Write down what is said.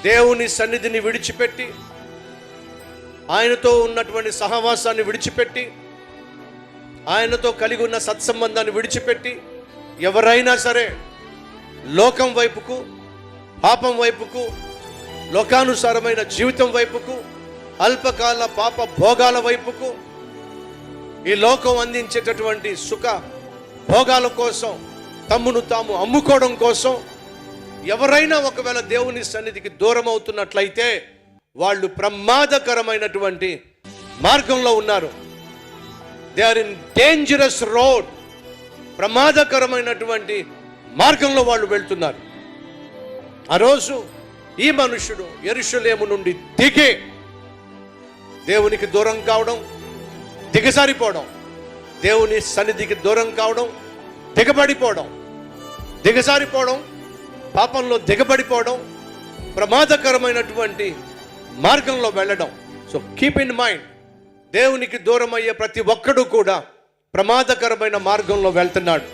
దేవుని సన్నిధిని విడిచిపెట్టి, ఆయనతో ఉన్నటువంటి సహవాసాన్ని విడిచిపెట్టి, ఆయనతో కలిగి ఉన్న సత్సంబంధాన్ని విడిచిపెట్టి ఎవరైనా సరే లోకం వైపుకు, పాపం వైపుకు, లోకానుసారమైన జీవితం వైపుకు, అల్పకాల పాప భోగాల వైపుకు, ఈ లోకం అందించేటటువంటి సుఖ భోగాల కోసం తమ్మును తాము అమ్ముకోవడం కోసం ఎవరైనా ఒకవేళ దేవుని సన్నిధికి దూరం అవుతున్నట్లయితే వాళ్ళు ప్రమాదకరమైనటువంటి మార్గంలో ఉన్నారు. They are in dangerous road. ప్రమాదకరమైనటువంటి మార్గంలో వాళ్ళు వెళ్తున్నారు. ఆ రోజు ఈ మనుషుడు యెరూషలేము నుండి దిగి దేవునికి దూరం కావడం, దిగజారిపోవడం, దేవుని సన్నిధికి దూరం కావడం, దిగబడిపోవడం, దిగజారిపోవడం, పాపంలో దిగబడిపోవడం, ప్రమాదకరమైనటువంటి మార్గంలో వెళ్ళడం. సో కీప్ ఇన్ మైండ్, దేవునికి దూరం అయ్యే ప్రతి ఒక్కడు కూడా ప్రమాదకరమైన మార్గంలో వెళ్తున్నాడు.